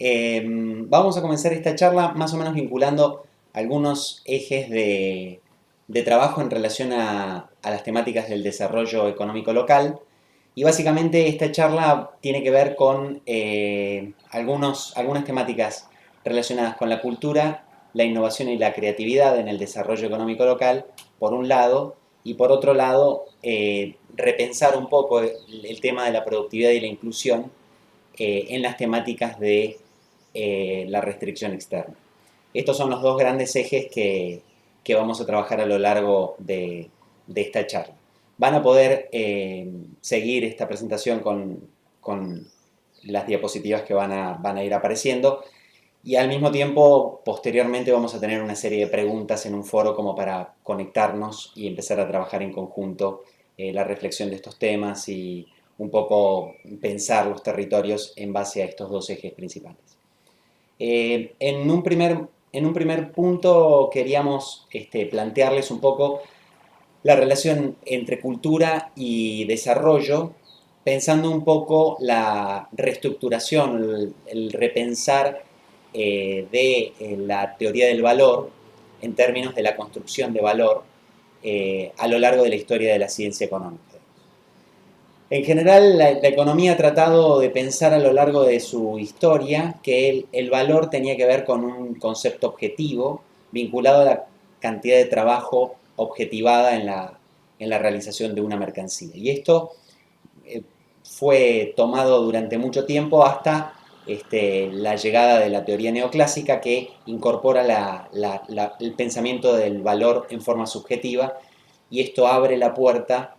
Vamos a comenzar esta charla más o menos vinculando algunos ejes de trabajo en relación a las temáticas del desarrollo económico local. Y básicamente esta charla tiene que ver con algunas temáticas relacionadas con la cultura, la innovación y la creatividad en el desarrollo económico local, por un lado, y por otro lado, repensar un poco el tema de la productividad y la inclusión en las temáticas de la restricción externa. Estos son los dos grandes ejes que vamos a trabajar a lo largo de esta charla. Van a poder seguir esta presentación con las diapositivas que van a ir apareciendo y al mismo tiempo, posteriormente, vamos a tener una serie de preguntas en un foro como para conectarnos y empezar a trabajar en conjunto la reflexión de estos temas y un poco pensar los territorios en base a estos dos ejes principales. En un primer punto queríamos plantearles un poco la relación entre cultura y desarrollo, pensando un poco la reestructuración, el repensar de la teoría del valor en términos de la construcción de valor a lo largo de la historia de la ciencia económica. En general, la economía ha tratado de pensar a lo largo de su historia que el valor tenía que ver con un concepto objetivo vinculado a la cantidad de trabajo objetivada en la realización de una mercancía. Y esto fue tomado durante mucho tiempo hasta la llegada de la teoría neoclásica que incorpora el pensamiento del valor en forma subjetiva, y esto abre la puerta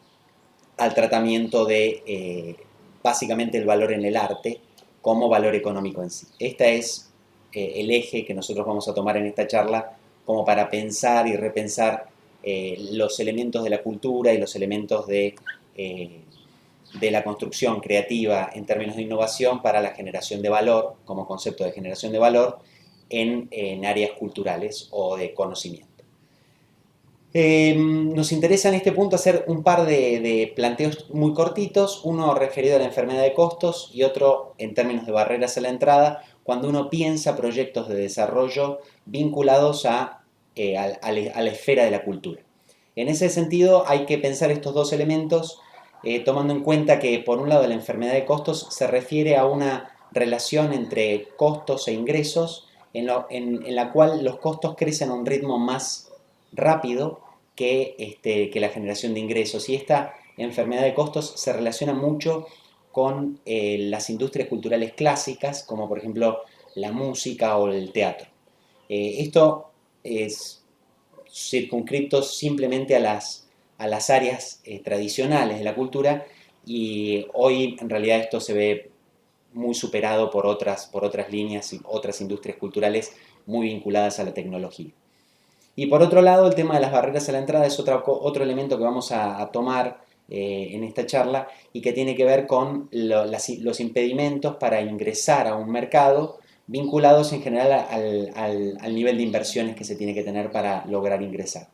al tratamiento de básicamente el valor en el arte como valor económico en sí. Este es el eje que nosotros vamos a tomar en esta charla como para pensar y repensar los elementos de la cultura y los elementos de la construcción creativa en términos de innovación para la generación de valor, como concepto de generación de valor en áreas culturales o de conocimiento. Nos interesa en este punto hacer un par de planteos muy cortitos, uno referido a la enfermedad de costos y otro en términos de barreras a la entrada, cuando uno piensa proyectos de desarrollo vinculados a la esfera de la cultura. En ese sentido hay que pensar estos dos elementos tomando en cuenta que por un lado la enfermedad de costos se refiere a una relación entre costos e ingresos en la cual los costos crecen a un ritmo más rápido que la generación de ingresos. Y esta enfermedad de costos se relaciona mucho con las industrias culturales clásicas, como por ejemplo la música o el teatro. Esto es circunscripto simplemente a las áreas tradicionales de la cultura, y hoy en realidad esto se ve muy superado por otras líneas y otras industrias culturales muy vinculadas a la tecnología. Y por otro lado, el tema de las barreras a la entrada es otro elemento que vamos a tomar en esta charla y que tiene que ver con los impedimentos para ingresar a un mercado vinculados en general al nivel de inversiones que se tiene que tener para lograr ingresar.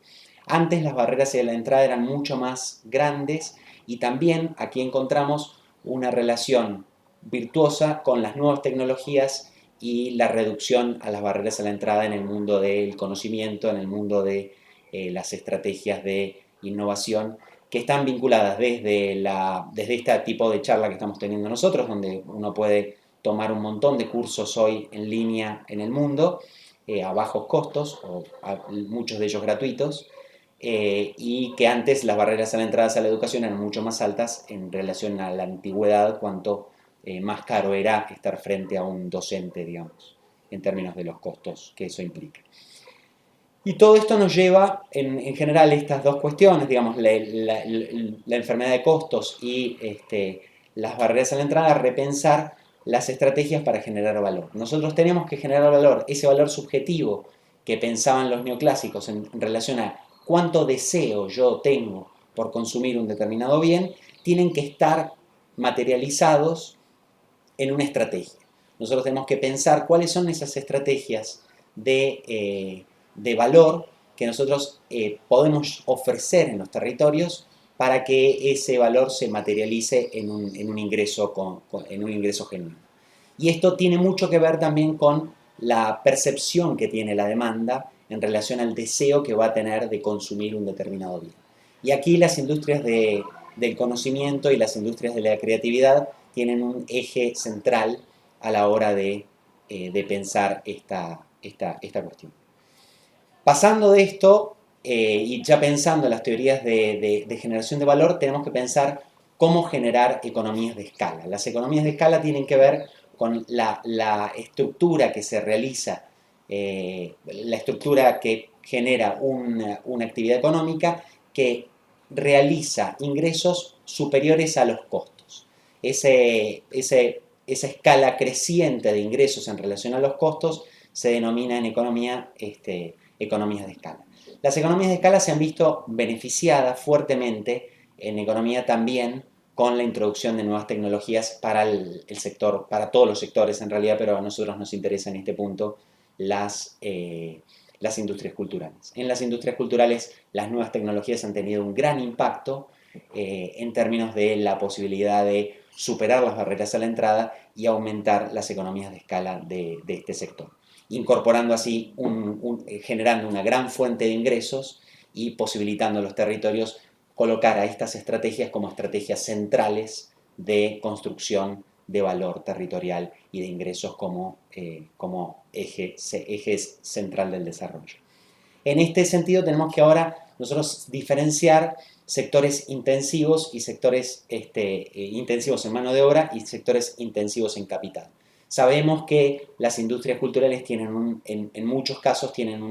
Antes las barreras a la entrada eran mucho más grandes y también aquí encontramos una relación virtuosa con las nuevas tecnologías y la reducción a las barreras a la entrada en el mundo del conocimiento, en el mundo de las estrategias de innovación que están vinculadas desde este tipo de charla que estamos teniendo nosotros, donde uno puede tomar un montón de cursos hoy en línea en el mundo a bajos costos, o muchos de ellos gratuitos, y que antes las barreras a la entrada a la educación eran mucho más altas en relación a la antigüedad, cuanto más caro era estar frente a un docente, digamos, en términos de los costos que eso implica. Y todo esto nos lleva, en general, estas dos cuestiones, digamos, la enfermedad de costos y las barreras a la entrada, a repensar las estrategias para generar valor. Nosotros tenemos que generar valor, ese valor subjetivo que pensaban los neoclásicos en relación a cuánto deseo yo tengo por consumir un determinado bien, tienen que estar materializados en una estrategia. Nosotros tenemos que pensar cuáles son esas estrategias de valor que nosotros podemos ofrecer en los territorios para que ese valor se materialice en un ingreso genuino. Y esto tiene mucho que ver también con la percepción que tiene la demanda en relación al deseo que va a tener de consumir un determinado bien. Y aquí las industrias del conocimiento y las industrias de la creatividad tienen un eje central a la hora de pensar esta cuestión. Pasando de esto, y ya pensando en las teorías de generación de valor, tenemos que pensar cómo generar economías de escala. Las economías de escala tienen que ver con la estructura que se realiza, la estructura que genera una actividad económica que realiza ingresos superiores a los costos. Esa escala creciente de ingresos en relación a los costos se denomina en economía economías de escala. Las economías de escala se han visto beneficiadas fuertemente en economía también con la introducción de nuevas tecnologías para el sector, para todos los sectores en realidad, pero a nosotros nos interesa en este punto las industrias culturales. En las industrias culturales las nuevas tecnologías han tenido un gran impacto en términos de la posibilidad de superar las barreras a la entrada y aumentar las economías de escala de este sector, incorporando así, generando una gran fuente de ingresos y posibilitando a los territorios colocar a estas estrategias como estrategias centrales de construcción de valor territorial y de ingresos como eje central del desarrollo. En este sentido tenemos que ahora nosotros diferenciar sectores intensivos y sectores intensivos en mano de obra y sectores intensivos en capital. Sabemos que las industrias culturales tienen en muchos casos tienen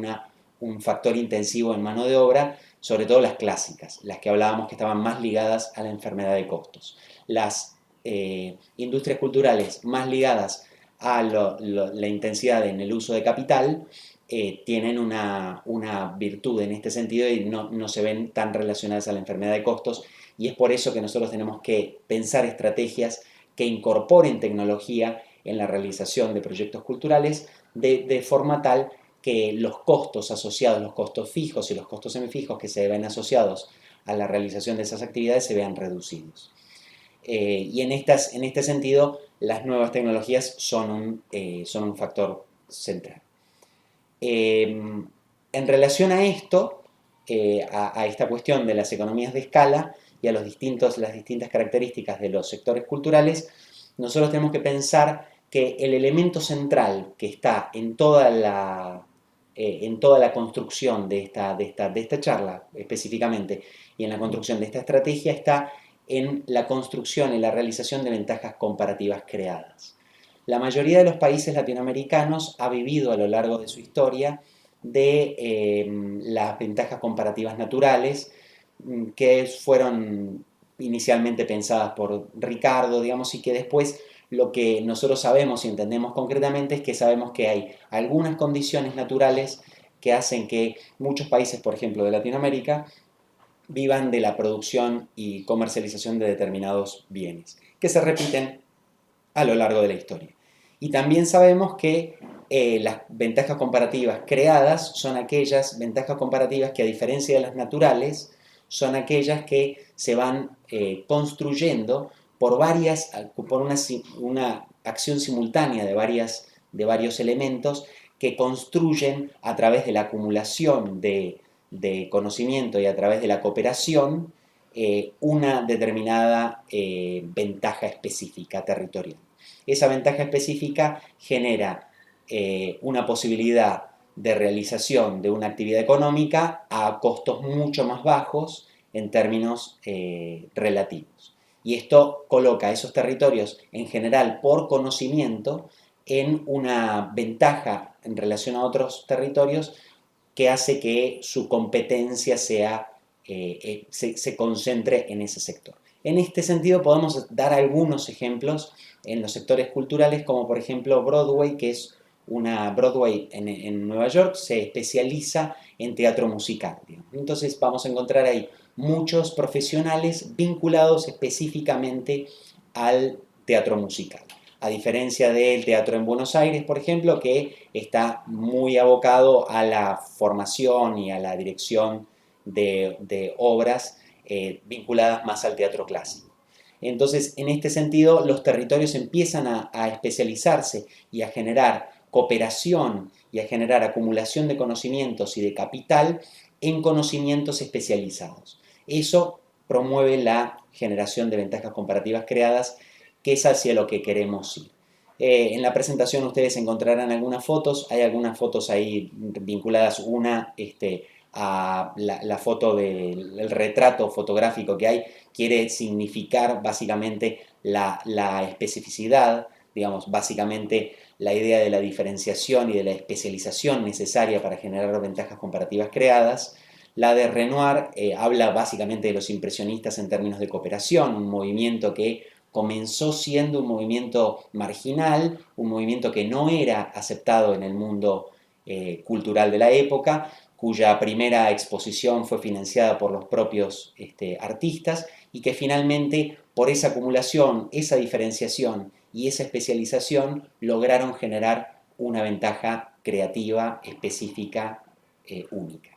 un factor intensivo en mano de obra, sobre todo las clásicas, las que hablábamos que estaban más ligadas a la enfermedad de costos. Las industrias culturales más ligadas a la intensidad en el uso de capital tienen una virtud en este sentido y no se ven tan relacionadas a la enfermedad de costos, y es por eso que nosotros tenemos que pensar estrategias que incorporen tecnología en la realización de proyectos culturales de forma tal que los costos asociados, los costos fijos y los costos semifijos que se ven asociados a la realización de esas actividades se vean reducidos. Y en este sentido, las nuevas tecnologías son un factor central. En relación a esto, a esta cuestión de las economías de escala y a las distintas características de los sectores culturales, nosotros tenemos que pensar que el elemento central que está en toda la construcción de esta charla específicamente y en la construcción de esta estrategia está en la construcción y la realización de ventajas comparativas creadas. La mayoría de los países latinoamericanos ha vivido a lo largo de su historia de las ventajas comparativas naturales que fueron inicialmente pensadas por Ricardo, digamos, y que después lo que nosotros sabemos y entendemos concretamente es que sabemos que hay algunas condiciones naturales que hacen que muchos países, por ejemplo, de Latinoamérica, vivan de la producción y comercialización de determinados bienes, que se repiten a lo largo de la historia. Y también sabemos que las ventajas comparativas creadas son aquellas ventajas comparativas que, a diferencia de las naturales, son aquellas que se van construyendo por una acción simultánea de varios elementos que construyen a través de la acumulación de conocimiento y a través de la cooperación una determinada ventaja específica territorial. Esa ventaja específica genera una posibilidad de realización de una actividad económica a costos mucho más bajos en términos relativos. Y esto coloca a esos territorios en general por conocimiento en una ventaja en relación a otros territorios que hace que su competencia se concentre en ese sector. En este sentido podemos dar algunos ejemplos en los sectores culturales, como por ejemplo Broadway, que es Broadway en Nueva York se especializa en teatro musical, digamos. Entonces vamos a encontrar ahí muchos profesionales vinculados específicamente al teatro musical. A diferencia del teatro en Buenos Aires, por ejemplo, que está muy abocado a la formación y a la dirección de obras vinculadas más al teatro clásico. Entonces, en este sentido, los territorios empiezan a especializarse y a generar cooperación y a generar acumulación de conocimientos y de capital en conocimientos especializados. Eso promueve la generación de ventajas comparativas creadas, que es hacia lo que queremos ir. En la presentación ustedes encontrarán algunas fotos, hay algunas fotos ahí vinculadas, una a la foto del retrato fotográfico que hay, quiere significar básicamente la especificidad, digamos, básicamente la idea de la diferenciación y de la especialización necesaria para generar ventajas comparativas creadas. La de Renoir habla básicamente de los impresionistas en términos de cooperación, un movimiento que comenzó siendo un movimiento marginal, un movimiento que no era aceptado en el mundo cultural de la época, cuya primera exposición fue financiada por los propios artistas y que finalmente por esa acumulación, esa diferenciación y esa especialización lograron generar una ventaja creativa específica única.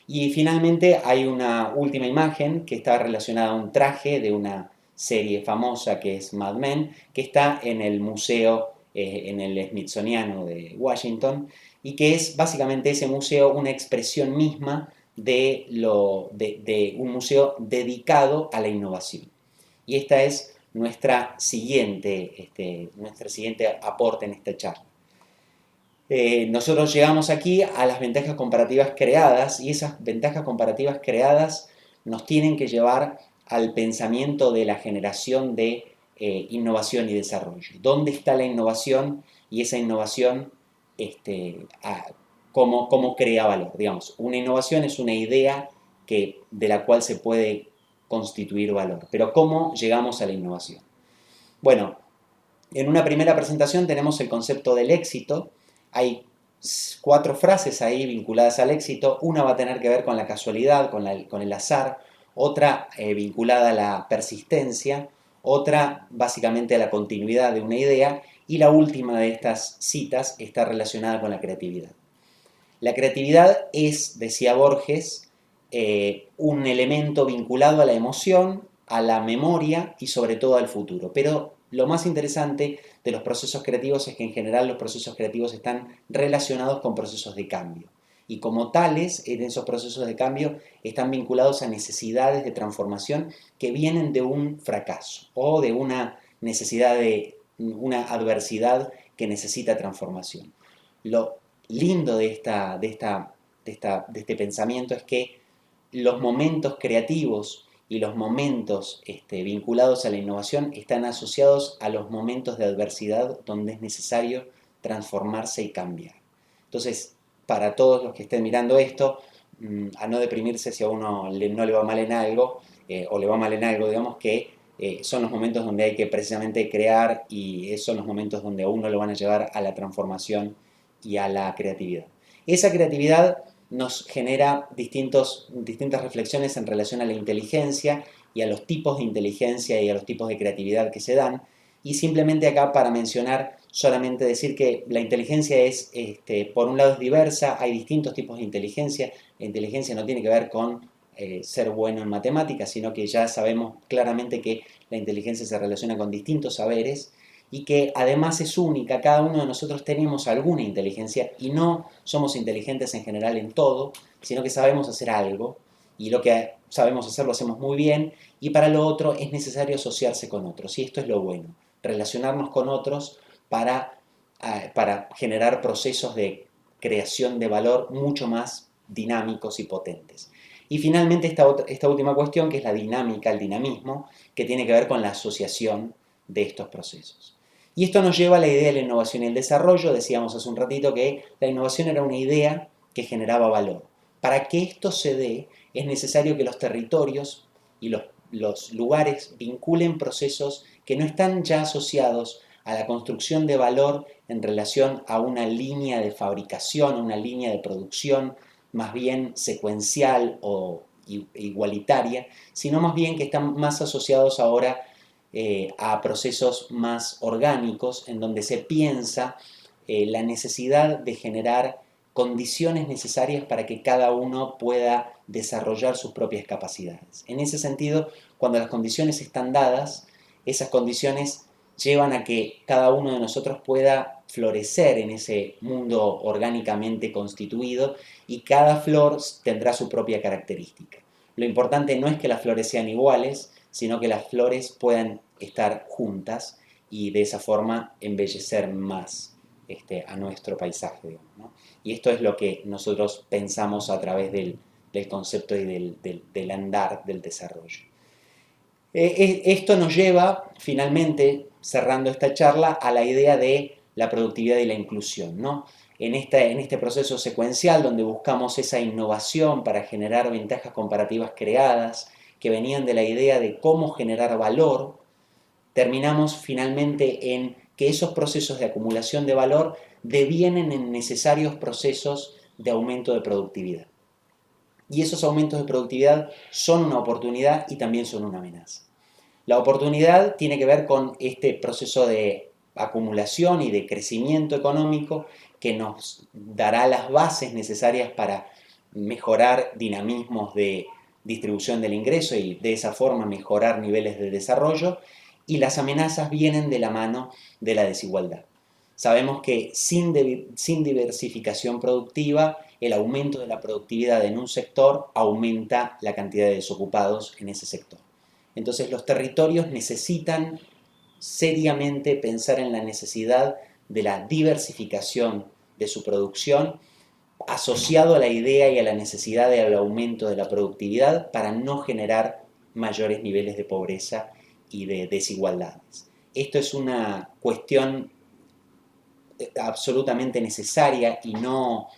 Y finalmente hay una última imagen que está relacionada a un traje de una serie famosa que es Mad Men, que está en el museo, en el Smithsoniano de Washington, y que es básicamente ese museo una expresión misma de un museo dedicado a la innovación. Y esta es nuestra siguiente aporte en esta charla. Nosotros llegamos aquí a las ventajas comparativas creadas y esas ventajas comparativas creadas nos tienen que llevar al pensamiento de la generación de innovación y desarrollo. ¿Dónde está la innovación y esa innovación cómo crea valor? Digamos, una innovación es una idea de la cual se puede constituir valor, pero ¿cómo llegamos a la innovación? Bueno, en una primera presentación tenemos el concepto del éxito. Hay 4 frases ahí vinculadas al éxito. Una va a tener que ver con la casualidad, con el azar. Otra vinculada a la persistencia. Otra básicamente a la continuidad de una idea. Y la última de estas citas está relacionada con la creatividad. La creatividad es, decía Borges, un elemento vinculado a la emoción, a la memoria y sobre todo al futuro. Pero lo más interesante de los procesos creativos es que en general los procesos creativos están relacionados con procesos de cambio. Y como tales, en esos procesos de cambio están vinculados a necesidades de transformación que vienen de un fracaso o de una necesidad de una adversidad que necesita transformación. Lo lindo de este pensamiento es que los momentos creativos y los momentos vinculados a la innovación están asociados a los momentos de adversidad donde es necesario transformarse y cambiar. Entonces, para todos los que estén mirando esto, a no deprimirse si a uno no le va mal en algo, o le va mal en algo, digamos que son los momentos donde hay que precisamente crear y son los momentos donde a uno lo van a llevar a la transformación y a la creatividad. Esa creatividad nos genera distintas reflexiones en relación a la inteligencia y a los tipos de inteligencia y a los tipos de creatividad que se dan. Y simplemente acá para mencionar, solamente decir que la inteligencia es, por un lado es diversa, hay distintos tipos de inteligencia. La inteligencia no tiene que ver con ser bueno en matemáticas, sino que ya sabemos claramente que la inteligencia se relaciona con distintos saberes y que además es única, cada uno de nosotros tenemos alguna inteligencia y no somos inteligentes en general en todo, sino que sabemos hacer algo y lo que sabemos hacer lo hacemos muy bien y para lo otro es necesario asociarse con otros y esto es lo bueno, relacionarnos con otros para generar procesos de creación de valor mucho más dinámicos y potentes. Y finalmente esta última cuestión que es la dinámica, el dinamismo, que tiene que ver con la asociación de estos procesos. Y esto nos lleva a la idea de la innovación y el desarrollo. Decíamos hace un ratito que la innovación era una idea que generaba valor. Para que esto se dé, es necesario que los territorios y los lugares vinculen procesos que no están ya asociados a la construcción de valor en relación a una línea de fabricación, a una línea de producción más bien secuencial o igualitaria, sino más bien que están más asociados ahora a procesos más orgánicos en donde se piensa la necesidad de generar condiciones necesarias para que cada uno pueda desarrollar sus propias capacidades. En ese sentido, cuando las condiciones están dadas, esas condiciones llevan a que cada uno de nosotros pueda florecer en ese mundo orgánicamente constituido y cada flor tendrá su propia característica. Lo importante no es que las flores sean iguales, sino que las flores puedan estar juntas y de esa forma embellecer más a nuestro paisaje, digamos, ¿no? Y esto es lo que nosotros pensamos a través del concepto y del andar del desarrollo. Esto nos lleva, finalmente, cerrando esta charla, a la idea de la productividad y la inclusión, ¿no? En este proceso secuencial donde buscamos esa innovación para generar ventajas comparativas creadas, que venían de la idea de cómo generar valor, terminamos finalmente en que esos procesos de acumulación de valor devienen en necesarios procesos de aumento de productividad. Y esos aumentos de productividad son una oportunidad y también son una amenaza. La oportunidad tiene que ver con este proceso de acumulación y de crecimiento económico que nos dará las bases necesarias para mejorar dinamismos de distribución del ingreso y de esa forma mejorar niveles de desarrollo, y las amenazas vienen de la mano de la desigualdad. Sabemos que sin diversificación productiva, el aumento de la productividad en un sector aumenta la cantidad de desocupados en ese sector. Entonces los territorios necesitan seriamente pensar en la necesidad de la diversificación de su producción, asociado a la idea y a la necesidad del aumento de la productividad para no generar mayores niveles de pobreza y de desigualdades. Esto es una cuestión absolutamente necesaria y no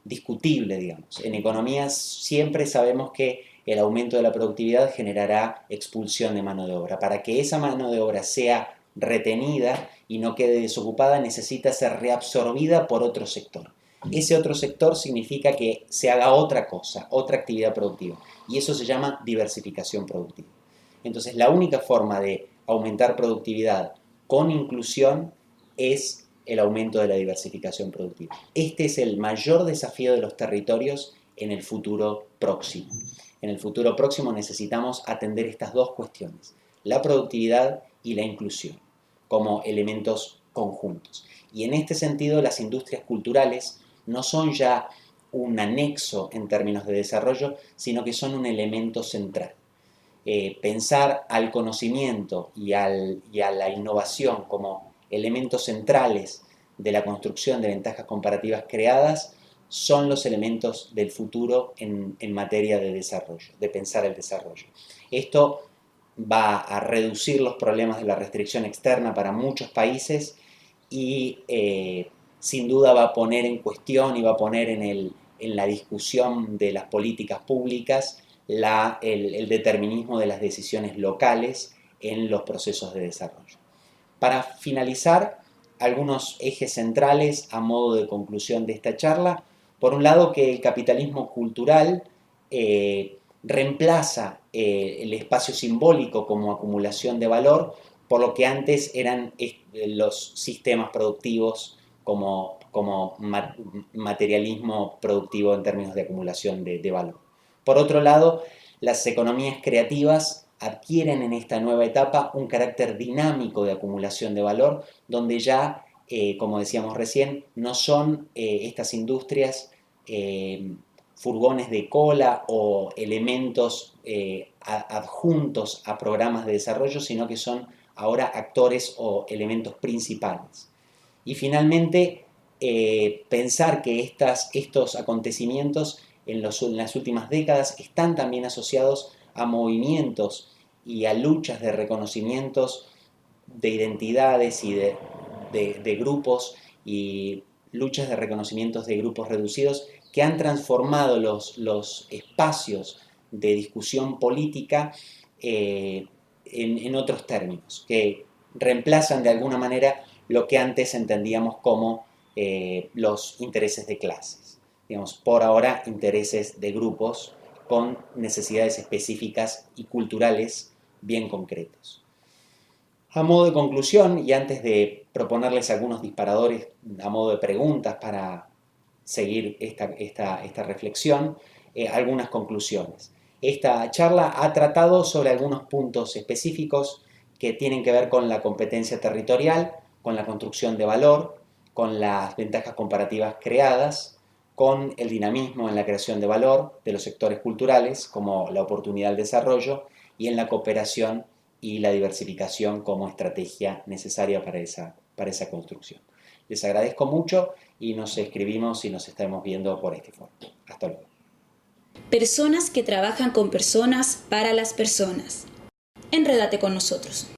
discutible, digamos. En economía siempre sabemos que el aumento de la productividad generará expulsión de mano de obra. Para que esa mano de obra sea retenida y no quede desocupada, necesita ser reabsorbida por otro sector. Ese otro sector significa que se haga otra cosa, otra actividad productiva. Y eso se llama diversificación productiva. Entonces, la única forma de aumentar productividad con inclusión es el aumento de la diversificación productiva. Este es el mayor desafío de los territorios en el futuro próximo. En el futuro próximo necesitamos atender estas dos cuestiones, la productividad y la inclusión, como elementos conjuntos. Y en este sentido, las industrias culturales no son ya un anexo en términos de desarrollo, sino que son un elemento central. Pensar al conocimiento y a la innovación como elementos centrales de la construcción de ventajas comparativas creadas son los elementos del futuro en materia de desarrollo, de pensar el desarrollo. Esto va a reducir los problemas de la restricción externa para muchos países y sin duda va a poner en cuestión y va a poner en la discusión de las políticas públicas el determinismo de las decisiones locales en los procesos de desarrollo. Para finalizar, algunos ejes centrales a modo de conclusión de esta charla. Por un lado, que el capitalismo cultural reemplaza el espacio simbólico como acumulación de valor por lo que antes eran los sistemas productivos como materialismo productivo en términos de acumulación de valor. Por otro lado, las economías creativas adquieren en esta nueva etapa un carácter dinámico de acumulación de valor, donde ya, como decíamos recién, no son estas industrias furgones de cola o elementos adjuntos a programas de desarrollo, sino que son ahora actores o elementos principales. Y finalmente, pensar que estos acontecimientos en las últimas décadas están también asociados a movimientos y a luchas de reconocimientos de identidades y de grupos y luchas de reconocimientos de grupos reducidos que han transformado los espacios de discusión política en otros términos, que reemplazan de alguna manera lo que antes entendíamos como los intereses de clases. Digamos, por ahora, intereses de grupos con necesidades específicas y culturales bien concretos. A modo de conclusión, y antes de proponerles algunos disparadores a modo de preguntas para seguir esta reflexión, algunas conclusiones. Esta charla ha tratado sobre algunos puntos específicos que tienen que ver con la competencia territorial, con la construcción de valor, con las ventajas comparativas creadas, con el dinamismo en la creación de valor de los sectores culturales como la oportunidad del desarrollo y en la cooperación y la diversificación como estrategia necesaria para esa construcción. Les agradezco mucho y nos escribimos y nos estaremos viendo por este foro. Hasta luego. Personas que trabajan con personas para las personas. Enrédate con nosotros.